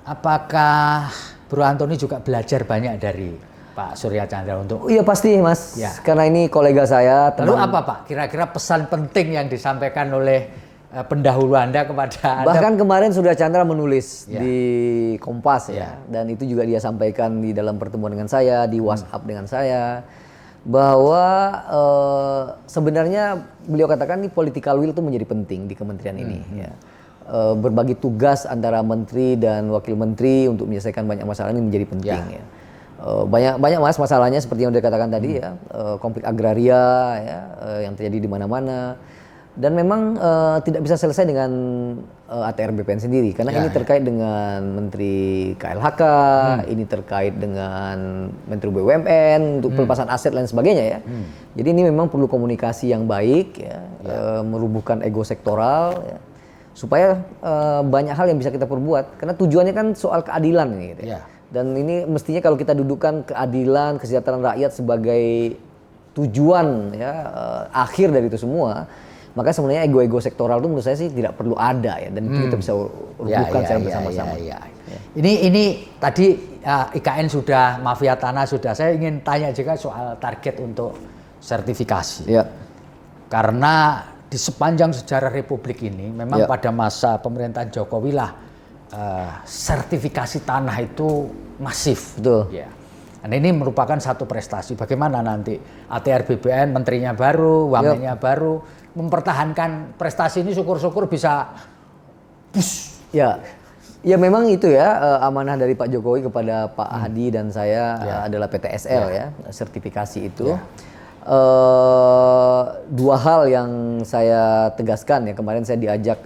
Apakah Bro Antoni juga belajar banyak dari Pak Surya Chandra untuk? Iya pasti mas, karena ini kolega saya. Lalu apa Pak? Kira-kira pesan penting yang disampaikan oleh pendahulu Anda kepada Anda? Bahkan kemarin Surya Chandra menulis di Kompas ya, dan itu juga dia sampaikan di dalam pertemuan dengan saya, di WhatsApp dengan saya. Bahwa sebenarnya beliau katakan nih political will itu menjadi penting di kementerian ini ya. Berbagi tugas antara menteri dan wakil menteri untuk menyelesaikan banyak masalah ini menjadi penting ya. Banyak mas masalahnya seperti yang udah dikatakan tadi ya, konflik agraria ya, yang terjadi di mana-mana. Dan memang tidak bisa selesai dengan ATR BPN sendiri karena ini terkait dengan Menteri KLHK, ini terkait dengan Menteri BUMN untuk pelepasan aset dan sebagainya ya. Jadi ini memang perlu komunikasi yang baik ya, merubuhkan ego sektoral ya, supaya banyak hal yang bisa kita perbuat karena tujuannya kan soal keadilan ini gitu. Dan ini mestinya kalau kita dudukkan keadilan, kesejahteraan rakyat sebagai tujuan ya, akhir dari itu semua. Maka sebenarnya ego-ego sektoral itu menurut saya sih tidak perlu ada ya, dan itu kita bisa rubuhkan secara bersama-sama. Ini tadi IKN sudah, mafia tanah sudah. Saya ingin tanya juga soal target untuk sertifikasi. Karena di sepanjang sejarah Republik ini memang pada masa pemerintahan Jokowi lah sertifikasi tanah itu masif. Betul. Ya. Dan ini merupakan satu prestasi. Bagaimana nanti ATR BPN menterinya baru, wamennya baru mempertahankan prestasi ini, syukur-syukur bisa Ya memang itu ya amanah dari Pak Jokowi kepada Pak Hadi dan saya adalah PTSL ya, sertifikasi itu. Dua hal yang saya tegaskan ya, kemarin saya diajak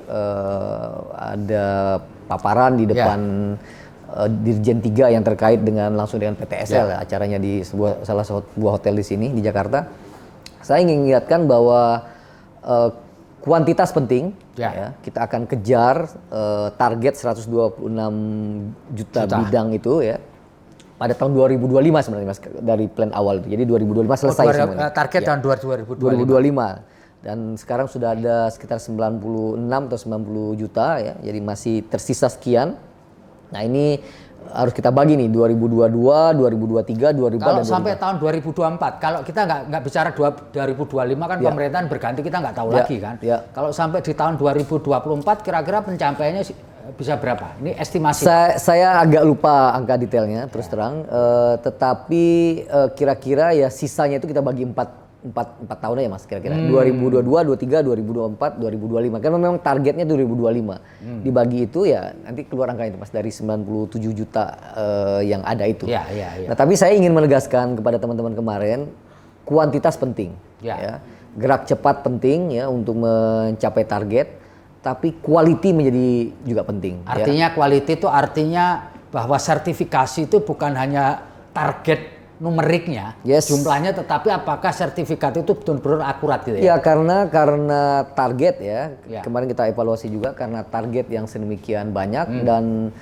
ada paparan di depan Dirjen 3 yang terkait dengan langsung dengan PTSL acaranya di salah sebuah hotel di sini di Jakarta. Saya ingin mengingatkan bahwa kuantitas penting, ya. Kita akan kejar target 126 juta bidang itu ya pada tahun 2025 sebenarnya Mas, dari plan awal itu. Jadi 2025 selesai semuanya. Target tahun 2025. Dan sekarang sudah ada sekitar 96 atau 90 juta ya. Jadi masih tersisa sekian. Nah ini harus kita bagi nih 2022, 2023, 2024 kalau dan sampai tahun 2024. Kalau kita nggak bicara 2025 kan pemerintahan berganti, kita nggak tahu lagi kan. Kalau sampai di tahun 2024 kira-kira pencapaiannya bisa berapa? Ini estimasi. Saya agak lupa angka detailnya terus terang, tetapi kira-kira ya sisanya itu kita bagi 4 tahun aja Mas kira-kira. 2022, 23, 2024, 2025. Kan memang targetnya 2025. Dibagi itu ya nanti keluar angka itu Mas dari 97 juta yang ada itu. Nah, tapi saya ingin menegaskan kepada teman-teman kemarin, kuantitas penting ya. Gerak cepat penting ya untuk mencapai target, tapi quality menjadi juga penting. Artinya quality itu artinya bahwa sertifikasi itu bukan hanya target numeriknya, jumlahnya, tetapi apakah sertifikat itu betul-betul akurat gitu ya? Ya karena target ya, kemarin kita evaluasi juga karena target yang sedemikian banyak dan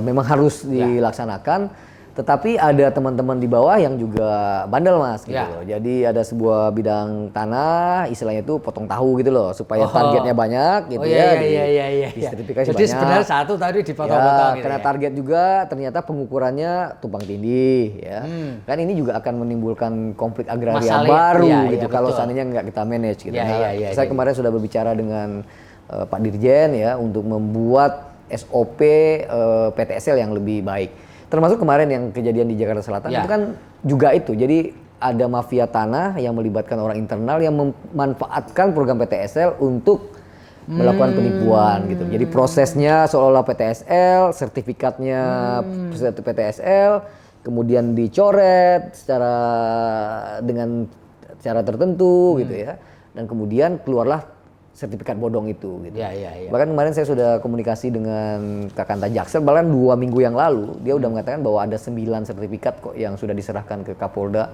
memang harus dilaksanakan. Tetapi ada teman-teman di bawah yang juga bandel Mas gitu loh. Jadi ada sebuah bidang tanah, istilahnya itu potong tahu gitu loh, supaya targetnya banyak gitu di sertifikasi Jadi banyak. sebenarnya satu tadi dipotong-potong gitu karena target juga ternyata pengukurannya tumpang tindih ya. Kan ini juga akan menimbulkan konflik agraria baru gitu kalau seandainya nggak kita manage gitu. Saya kemarin sudah berbicara dengan Pak Dirjen ya untuk membuat SOP PTSL yang lebih baik. Termasuk kemarin yang kejadian di Jakarta Selatan itu kan juga itu. Jadi ada mafia tanah yang melibatkan orang internal yang memanfaatkan program PTSL untuk melakukan penipuan gitu. Jadi prosesnya seolah-olah PTSL, sertifikatnya PTSL, kemudian dicoret dengan cara tertentu gitu ya. Dan kemudian keluarlah sertifikat bodong itu gitu. Bahkan kemarin saya sudah komunikasi dengan Kakanta Jaksel, bahkan 2 minggu yang lalu dia udah mengatakan bahwa ada 9 sertifikat kok yang sudah diserahkan ke Kapolda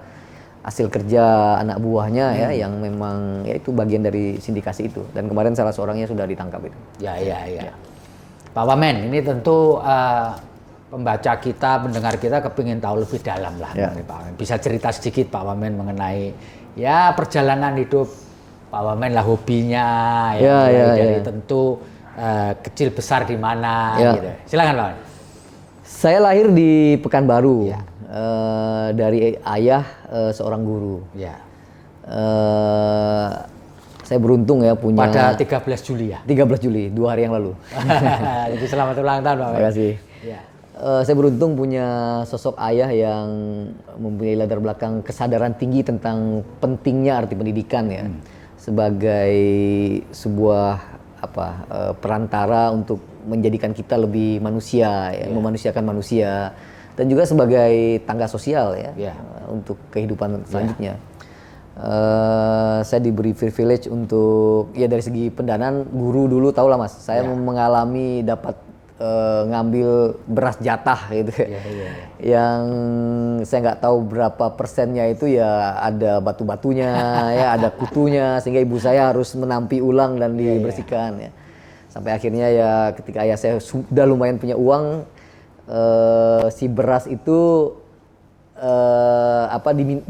hasil kerja anak buahnya ya yang memang ya itu bagian dari sindikasi itu, dan kemarin salah seorangnya sudah ditangkap itu. Pak Wamen, ini tentu pembaca kita, pendengar kita kepingin tahu lebih dalam lah mengenai Pak Wamen. Bisa cerita sedikit Pak Wamen mengenai ya perjalanan hidup Pak Wamen lah, hobinya dari tentu kecil besar di mana gitu. Silakan Pak Wamen. Saya lahir di Pekanbaru dari ayah seorang guru. Saya beruntung ya punya pada 13 Juli ya. 13 Juli 2 hari yang lalu. Jadi selamat ulang tahun Pak Wamen. Terima kasih. Saya beruntung punya sosok ayah yang mempunyai latar belakang kesadaran tinggi tentang pentingnya arti pendidikan ya. Sebagai sebuah perantara untuk menjadikan kita lebih manusia ya, memanusiakan manusia, dan juga sebagai tangga sosial ya untuk kehidupan selanjutnya. Saya diberi privilege untuk ya dari segi pendanaan, guru dulu tau lah Mas, saya mengalami dapat ngambil beras jatah gitu yang saya nggak tahu berapa persennya itu ya ada batu-batunya ya ada kutunya, sehingga ibu saya harus menampi ulang dan dibersihkan ya sampai akhirnya ya ketika ayah saya sudah lumayan punya uang, si beras itu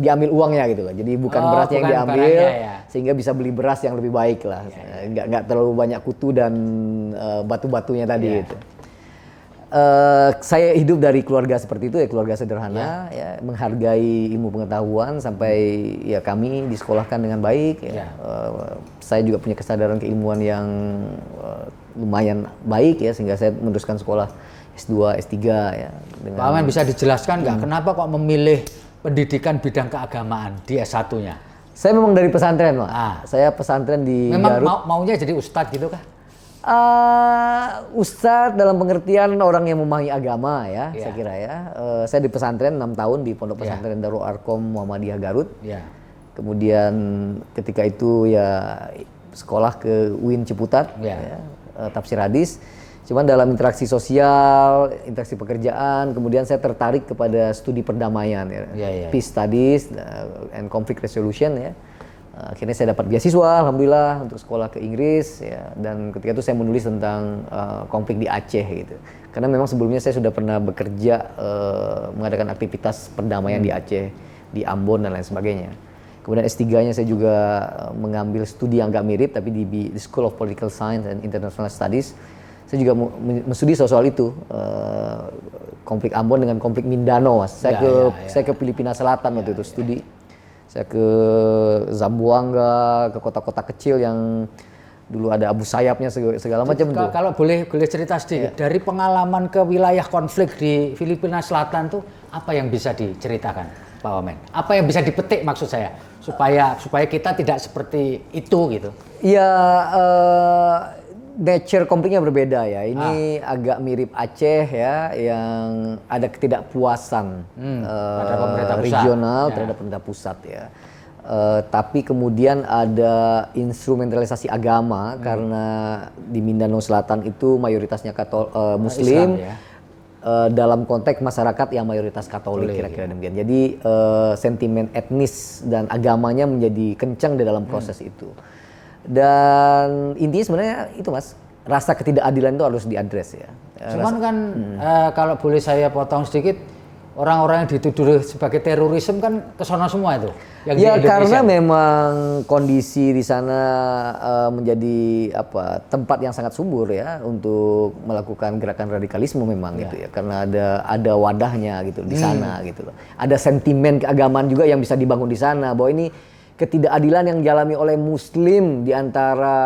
diambil uangnya gitu loh. Jadi bukan berasnya yang diambil sehingga bisa beli beras yang lebih baik lah. Nggak terlalu banyak kutu dan batu-batunya tadi itu. Saya hidup dari keluarga seperti itu ya, keluarga sederhana ya, menghargai ilmu pengetahuan sampai ya kami disekolahkan dengan baik ya. Saya juga punya kesadaran keilmuan yang lumayan baik ya, sehingga saya meneruskan sekolah S2, S3 ya. Pak Wamen bisa dijelaskan nggak kenapa kok memilih pendidikan bidang keagamaan di S1-nya? Saya memang dari pesantren, Pak. Saya pesantren di memang Garut. Maunya jadi ustadz gitu kah? Ustadz dalam pengertian orang yang memahami agama ya, saya kira ya. Saya di pesantren 6 tahun di Pondok Pesantren Darul Arkom Muhammadiyah Garut. Kemudian ketika itu ya sekolah ke UIN Ciputat, ya, tafsir hadis. Cuman dalam interaksi sosial, interaksi pekerjaan, kemudian saya tertarik kepada studi perdamaian ya, peace studies and conflict resolution ya. Akhirnya saya dapat beasiswa, alhamdulillah, untuk sekolah ke Inggris ya, dan ketika itu saya menulis tentang konflik di Aceh gitu. Karena memang sebelumnya saya sudah pernah bekerja mengadakan aktivitas perdamaian di Aceh, di Ambon dan lain sebagainya. Kemudian S3-nya saya juga mengambil studi yang agak mirip tapi di School of Political Science and International Studies. Saya juga menstudi soal itu, konflik Ambon dengan konflik Mindanao, Mas. Saya ke Filipina Selatan waktu itu studi. Saya ke Zamboanga, ke kota-kota kecil yang dulu ada Abu Sayyafnya segala macam itu. Kalau boleh cerita sedikit dari pengalaman ke wilayah konflik di Filipina Selatan tuh apa yang bisa diceritakan, Pak Wamen? Apa yang bisa dipetik maksud saya supaya kita tidak seperti itu gitu? Ya, nature konfliknya berbeda ya. Ini agak mirip Aceh ya, yang ada ketidakpuasan regional terhadap pemerintah pusat ya. Tapi kemudian ada instrumentalisasi agama karena di Mindanao Selatan itu mayoritasnya Muslim. Islam, ya. Dalam konteks masyarakat yang mayoritas Katolik kira-kira demikian. Jadi sentimen etnis dan agamanya menjadi kencang di dalam proses itu. Dan intinya sebenarnya itu, Mas, rasa ketidakadilan itu harus diadres ya. Cuman kan kalau boleh saya potong sedikit, orang-orang yang dituduh sebagai terorisme kan kesana semua itu. Ya karena memang kondisi di sana menjadi tempat yang sangat subur ya untuk melakukan gerakan radikalisme memang gitu ya. Karena ada wadahnya gitu di sana gitu loh. Ada sentimen keagamaan juga yang bisa dibangun di sana, bahwa ini ketidakadilan yang dialami oleh Muslim di antara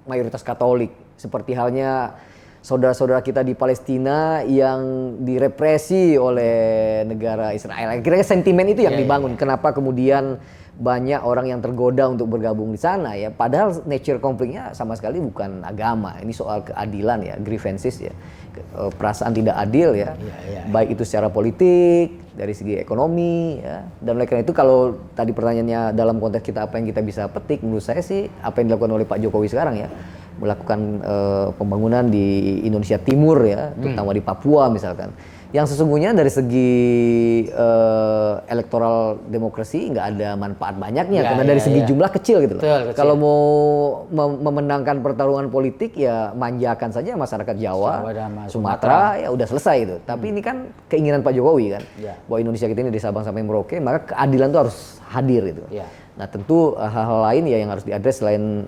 mayoritas Katolik, seperti halnya saudara-saudara kita di Palestina yang direpresi oleh negara Israel. Kira-kira sentimen itu yang dibangun. Kenapa kemudian banyak orang yang tergoda untuk bergabung di sana ya? Padahal nature konfliknya sama sekali bukan agama. Ini soal keadilan ya, grievances ya, perasaan tidak adil ya, baik itu secara politik, dari segi ekonomi ya. Dan oleh karena itu kalau tadi pertanyaannya dalam konteks kita apa yang kita bisa petik, menurut saya sih apa yang dilakukan oleh Pak Jokowi sekarang ya, melakukan pembangunan di Indonesia Timur ya, terutama di Papua misalkan. Yang sesungguhnya dari segi elektoral demokrasi nggak ada manfaat banyaknya karena dari segi jumlah kecil gitu loh. Kecil. Kalau mau memenangkan pertarungan politik ya manjakan saja masyarakat Jawa Sumatera ya udah selesai itu. Tapi ini kan keinginan Pak Jokowi kan, bahwa Indonesia kita ini dari Sabang sampai Merauke, maka keadilan itu harus hadir gitu. Nah tentu hal-hal lain ya yang harus diadres selain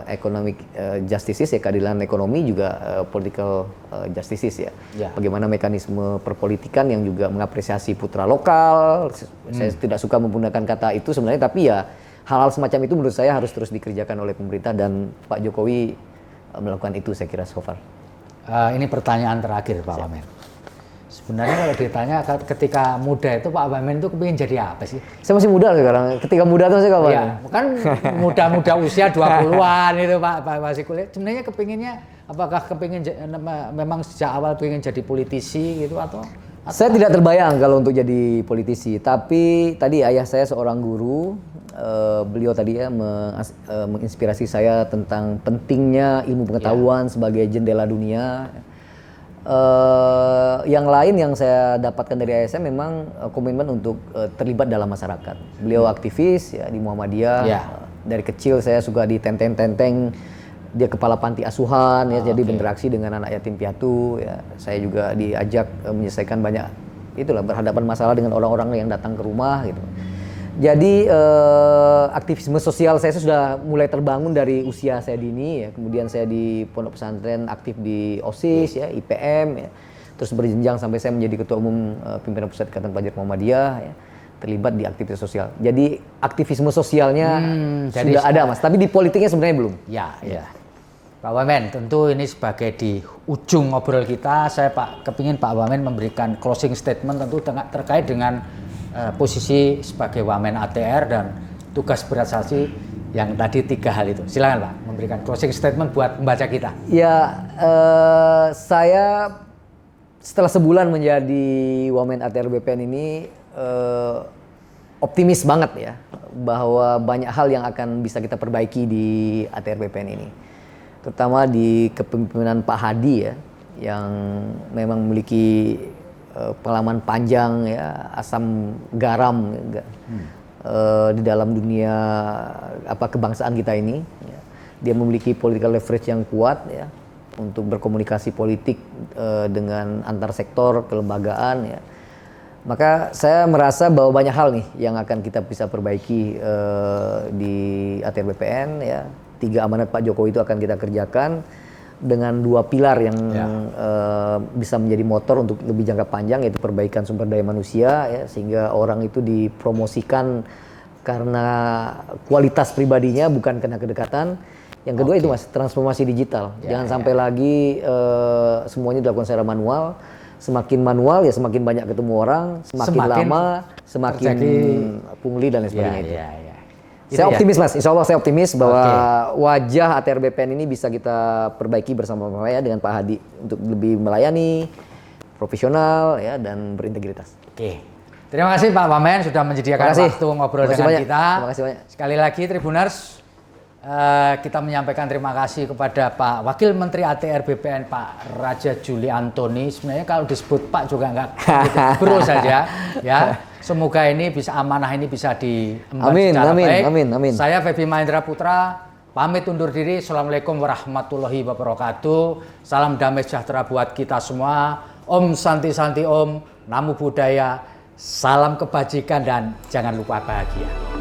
economic justice ya, keadilan ekonomi, juga political justice ya. Bagaimana mekanisme perpolitikan yang juga mengapresiasi putra lokal. Saya tidak suka menggunakan kata itu sebenarnya, tapi ya hal-hal semacam itu menurut saya harus terus dikerjakan oleh pemerintah, dan Pak Jokowi melakukan itu saya kira so far. Ini pertanyaan terakhir Pak Wamen. Sebenarnya kalau ditanya ketika muda itu Pak Wamen itu kepingin jadi apa sih? Saya masih muda sekarang. Ketika muda itu saya kapan? Iya, kan muda-muda usia 20-an itu Pak masih kuliah. Sebenarnya kepinginnya apakah kepingin memang sejak awal kepingin jadi politisi gitu atau? Saya tidak terbayang kalau untuk jadi politisi. Tapi tadi ayah saya seorang guru, beliau tadi ya menginspirasi saya tentang pentingnya ilmu pengetahuan sebagai jendela dunia. Yang lain yang saya dapatkan dari ayah saya memang komitmen untuk terlibat dalam masyarakat. Beliau aktivis ya di Muhammadiyah. Dari kecil saya suka ditenteng-tenteng. Dia kepala panti asuhan ya, jadi berinteraksi dengan anak yatim piatu ya. Saya juga diajak menyelesaikan banyak itulah, berhadapan masalah dengan orang-orang yang datang ke rumah gitu. Jadi aktivisme sosial saya sudah mulai terbangun dari usia saya dini ya. Kemudian saya di pondok pesantren aktif di OSIS ya, IPM ya. terus berjenjang sampai saya menjadi Ketua Umum Pimpinan Pusat Ikatan Pelajar Muhammadiyah, ya, terlibat di aktivitas sosial. Jadi aktivisme sosialnya sudah ada, Mas, tapi di politiknya sebenarnya belum. Ya. Pak Wamen, tentu ini sebagai di ujung ngobrol kita, saya kepingin Pak Wamen memberikan closing statement tentu terkait dengan posisi sebagai Wamen ATR dan tugas berat Salsi yang tadi 3 hal itu. Silakan Pak, memberikan closing statement buat membaca kita. Ya, saya setelah sebulan menjadi Wamen ATR BPN ini optimis banget ya bahwa banyak hal yang akan bisa kita perbaiki di ATR BPN ini. Terutama di kepemimpinan Pak Hadi ya, yang memang memiliki pengalaman panjang ya, asam garam di dalam dunia kebangsaan kita ini. Ya. Dia memiliki political leverage yang kuat ya untuk berkomunikasi politik dengan antar sektor kelembagaan ya. Maka saya merasa bahwa banyak hal nih yang akan kita bisa perbaiki di ATR BPN ya. 3 amanat Pak Jokowi itu akan kita kerjakan dengan 2 pilar yang bisa menjadi motor untuk lebih jangka panjang, yaitu perbaikan sumber daya manusia ya, sehingga orang itu dipromosikan karena kualitas pribadinya bukan karena kedekatan. Yang kedua itu Mas, transformasi digital. Jangan sampai lagi semuanya dilakukan secara manual. Semakin manual ya semakin banyak ketemu orang, semakin lama semakin pungli dan lain sebagainya itu. Saya optimis Mas, insya Allah saya optimis bahwa wajah ATR BPN ini bisa kita perbaiki bersama-sama ya dengan Pak Hadi untuk lebih melayani, profesional ya dan berintegritas. Terima kasih Pak Wamen sudah menyediakan waktu ngobrol dengan kita. Terima kasih banyak. Sekali lagi Tribuners, kita menyampaikan terima kasih kepada Pak Wakil Menteri ATR BPN Pak Raja Juli Antoni. Sebenarnya kalau disebut Pak juga enggak bro saja ya. Semoga ini bisa amanah ini bisa diemban secara baik. Amin. Saya Febi Mahendra Putra pamit undur diri. Assalamualaikum warahmatullahi wabarakatuh. Salam damai sejahtera buat kita semua. Om Santi Santi Om, Namo Buddhaya. Salam kebajikan dan jangan lupa bahagia.